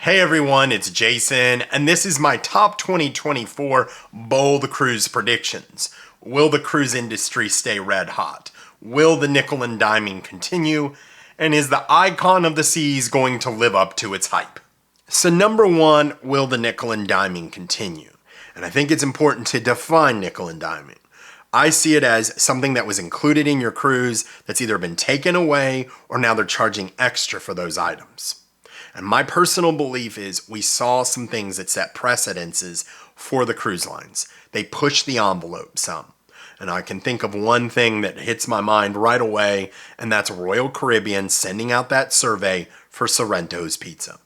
Hey everyone, it's Jason, and this is my top 2024 bold cruise predictions. Will the cruise industry stay red hot? Will the nickel and diming continue? And is the icon of the seas going to live up to its hype? So number one, will the nickel and diming continue? And I think it's important to define nickel and diming. I see it as something that was included in your cruise that's either been taken away or now they're charging extra for those items. And my personal belief is we saw some things that set precedences for the cruise lines. They pushed the envelope some. And I can think of one thing that hits my mind right away, and that's Royal Caribbean sending out that survey for Sorrento's Pizza.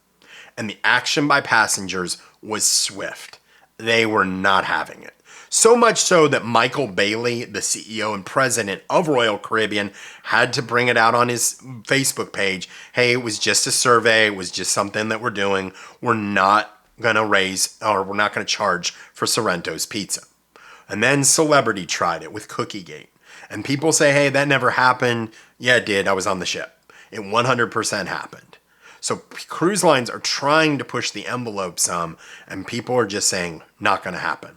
And the action by passengers was swift. They were not having it. So much so that Michael Bailey, the CEO and president of Royal Caribbean, had to bring it out on his Facebook page. Hey, it was just a survey. It was just something that we're doing. We're not going to raise, or we're not going to charge for Sorrento's Pizza. And then Celebrity tried it with Cookiegate. And people say, hey, that never happened. Yeah, it did. I was on the ship. It 100% happened. So cruise lines are trying to push the envelope some, and people are just saying, not going to happen.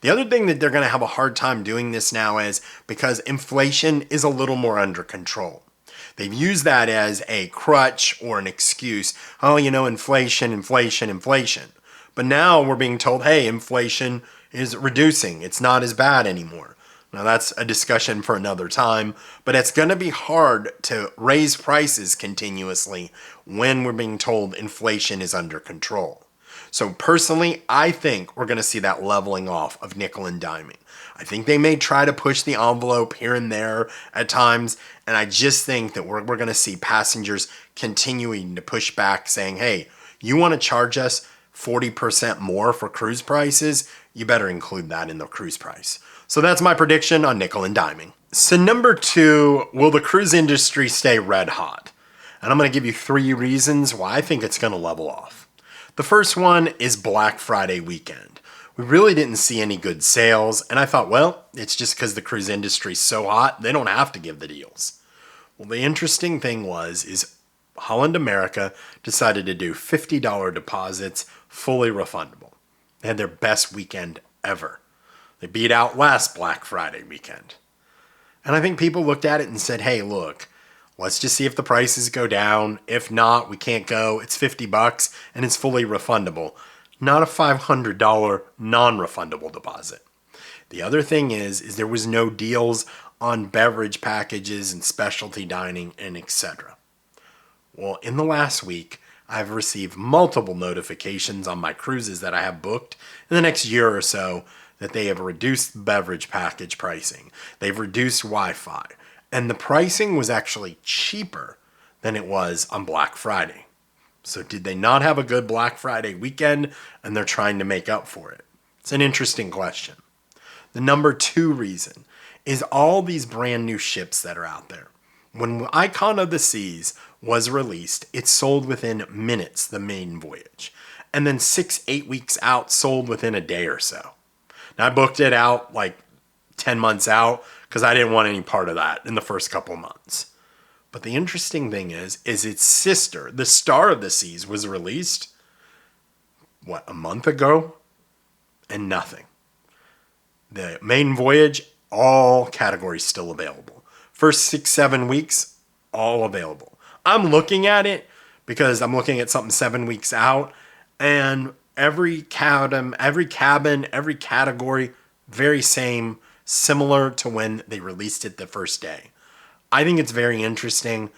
The other thing that they're going to have a hard time doing this now is because inflation is a little more under control. They've used that as a crutch or an excuse. Oh, inflation. But now we're being told, hey, inflation is reducing. It's not as bad anymore. Now that's a discussion for another time, but it's going to be hard to raise prices continuously when we're being told inflation is under control. So personally, I think we're going to see that leveling off of nickel and diming. I think they may try to push the envelope here and there at times, and I just think that we're going to see passengers continuing to push back saying, hey, you want to charge us 40% more for cruise prices? You better include that in the cruise price. So that's my prediction on nickel and diming. So number two, will the cruise industry stay red hot? And I'm going to give you 3 reasons why I think it's going to level off. The first one is Black Friday weekend. We really didn't see any good sales, and I thought, well, it's just because the cruise industry's so hot, they don't have to give the deals. Well, the interesting thing is Holland America decided to do $50 deposits, fully refundable. They had their best weekend ever. They beat out last Black Friday weekend. And I think people looked at it and said, hey, look, let's just see if the prices go down. If not, we can't go. It's $50 and it's fully refundable. Not a $500 non-refundable deposit. The other thing is there was no deals on beverage packages and specialty dining and etc. Well, in the last week, I've received multiple notifications on my cruises that I have booked in the next year or so that they have reduced beverage package pricing. They've reduced Wi-Fi. And the pricing was actually cheaper than it was on Black Friday. So did they not have a good Black Friday weekend and they're trying to make up for it? It's an interesting question. The number 2 reason is all these brand new ships that are out there. When Icon of the Seas was released, it sold within minutes, the maiden voyage. And then 6-8 weeks out, sold within a day or so. Now I booked it out like 10 months out because I didn't want any part of that in the first couple months. But the interesting thing is its sister, the Star of the Seas, was released, a month ago? And nothing. The maiden voyage, all categories still available. First 6-7 weeks, all available. I'm looking at it because I'm looking at something 7 weeks out, and every cabin, every category, very same, similar to when they released it the first day. I think it's very interesting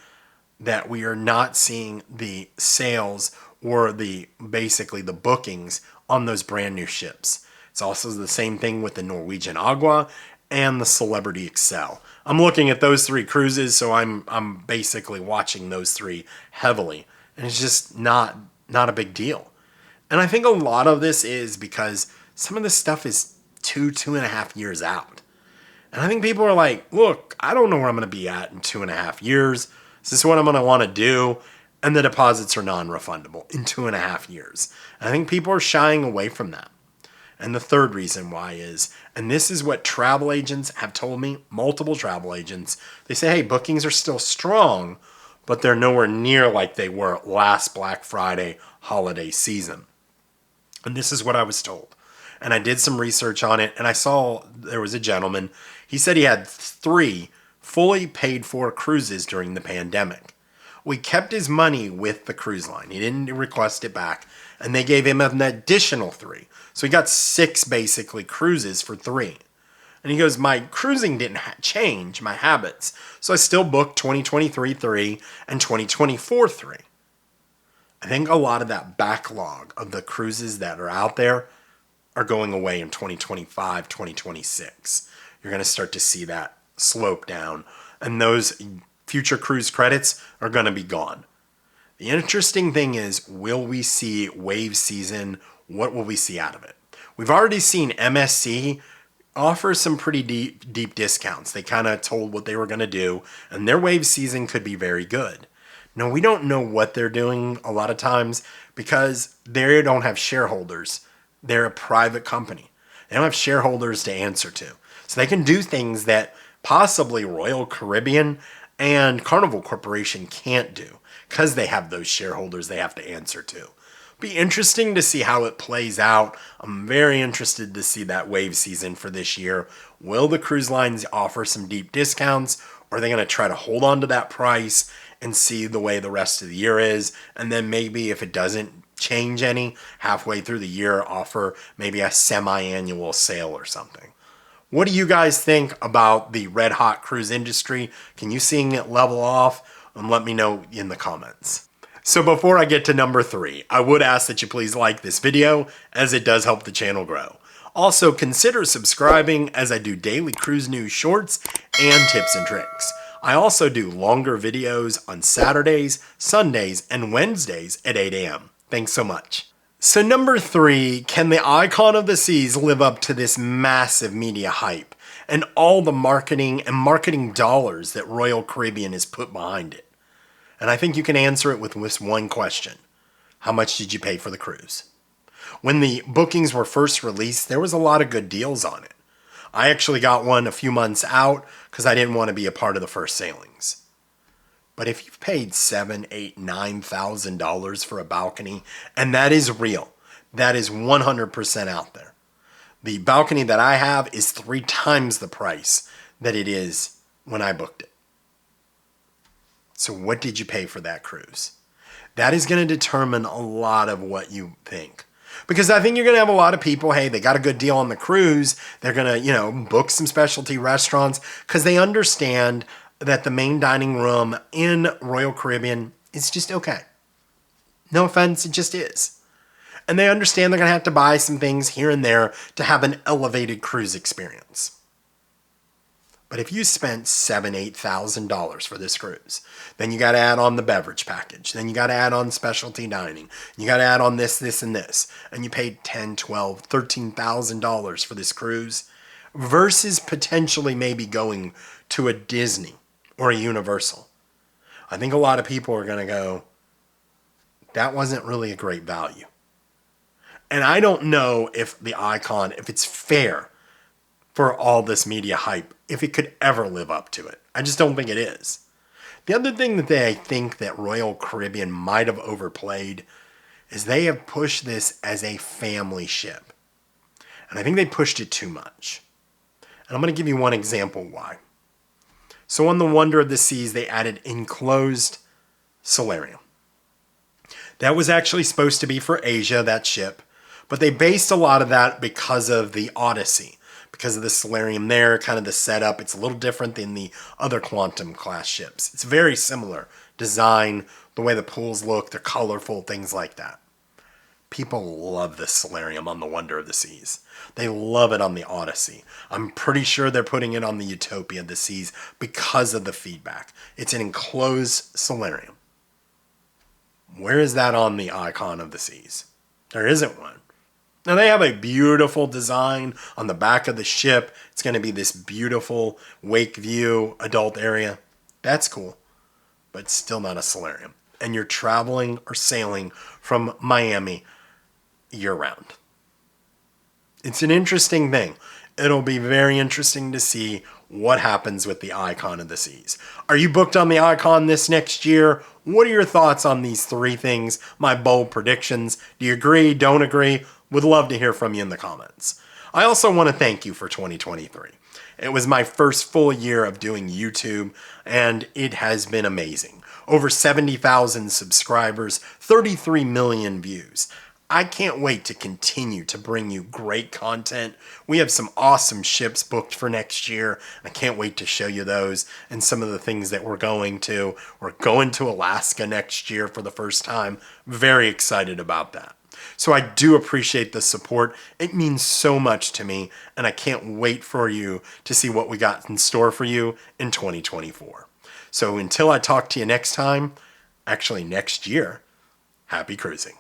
that we are not seeing the sales or basically the bookings on those brand new ships. It's also the same thing with the Norwegian Agua and the Celebrity Excel. I'm looking at those 3 cruises, so I'm basically watching those 3 heavily, and it's just not a big deal. And I think a lot of this is because some of this stuff is 2.5 years out. And I think people are like, look, I don't know where I'm going to be at in 2.5 years. Is this what I'm going to want to do? And the deposits are non-refundable in 2.5 years. And I think people are shying away from that. And the third reason why is, and this is what travel agents have told me, multiple travel agents, they say, hey, bookings are still strong, but they're nowhere near like they were last Black Friday holiday season. And this is what I was told. And I did some research on it, and I saw there was a gentleman. He said he had 3 fully paid for cruises during the pandemic. We kept his money with the cruise line. He didn't request it back, and they gave him an additional 3. So he got 6 basically cruises for 3. And he goes, my cruising didn't change, my habits. So I still booked 2023 3 and 2024 3. I think a lot of that backlog of the cruises that are out there are going away in 2025, 2026. You're going to start to see that slope down, and those future cruise credits are going to be gone. The interesting thing is, will we see wave season? What will we see out of it? We've already seen MSC offer some pretty deep discounts. They kind of told what they were going to do, and their wave season could be very good. Now, we don't know what they're doing a lot of times because they don't have shareholders. They're a private company. They don't have shareholders to answer to. So they can do things that possibly Royal Caribbean and Carnival Corporation can't do because they have those shareholders they have to answer to. Be interesting to see how it plays out. I'm very interested to see that wave season for this year. Will the cruise lines offer some deep discounts, or are they going to try to hold on to that price and see the way the rest of the year is? And then maybe if it doesn't change any halfway through the year, offer maybe a semi-annual sale or something. What do you guys think about the red hot cruise industry? Can you see it level off? And let me know in the comments. So before I get to number 3, I would ask that you please like this video, as it does help the channel grow. Also, consider subscribing, as I do daily cruise news shorts and tips and tricks. I also do longer videos on Saturdays, Sundays, and Wednesdays at 8 a.m. Thanks so much. So number 3, can the Icon of the Seas live up to this massive media hype and all the marketing and marketing dollars that Royal Caribbean has put behind it? And I think you can answer it with this one question. How much did you pay for the cruise? When the bookings were first released, there was a lot of good deals on it. I actually got one a few months out because I didn't want to be a part of the first sailings. But if you've paid $7,000, $8,000, $9,000 for a balcony, and that is real, that is 100% out there. The balcony that I have is 3 times the price that it is when I booked it. So what did you pay for that cruise? That is going to determine a lot of what you think. Because I think you're going to have a lot of people, hey, they got a good deal on the cruise. They're going to, book some specialty restaurants because they understand that the main dining room in Royal Caribbean is just okay. No offense, it just is. And they understand they're going to have to buy some things here and there to have an elevated cruise experience. But if you spent $7,000, $8,000 for this cruise, then you got to add on the beverage package. Then you got to add on specialty dining. You got to add on this, this, and this. And you paid $10,000, $12,000, $13,000 for this cruise versus potentially maybe going to a Disney or a Universal. I think a lot of people are going to go, that wasn't really a great value. And I don't know if the Icon, if it's fair for all this media hype, if it could ever live up to it. I just don't think it is. The other thing that I think that Royal Caribbean might have overplayed is they have pushed this as a family ship. And I think they pushed it too much. And I'm going to give you one example why. So on the Wonder of the Seas, they added enclosed solarium. That was actually supposed to be for Asia, that ship, but they based a lot of that because of the Odyssey. Because of the solarium there, kind of the setup, it's a little different than the other Quantum class ships. It's very similar design, the way the pools look, they're colorful, things like that. People love this solarium on the Wonder of the Seas. They love it on the Odyssey. I'm pretty sure they're putting it on the Utopia of the Seas because of the feedback. It's an enclosed solarium. Where is that on the Icon of the Seas? There isn't one. Now they have a beautiful design on the back of the ship. It's going to be this beautiful wake view adult area. That's cool, but still not a solarium. And you're traveling or sailing from Miami year round. It's an interesting thing. It'll be very interesting to see what happens with the Icon of the Seas. Are you booked on the Icon this next year? What are your thoughts on these three things, my bold predictions? Do you agree, don't agree? Would love to hear from you in the comments. I also want to thank you for 2023. It was my first full year of doing YouTube, and it has been amazing. Over 70,000 subscribers, 33 million views. I can't wait to continue to bring you great content. We have some awesome ships booked for next year. I can't wait to show you those and some of the things that we're going to. We're going to Alaska next year for the first time. Very excited about that. So I do appreciate the support. It means so much to me, and I can't wait for you to see what we got in store for you in 2024. So until I talk to you next time, actually next year, happy cruising.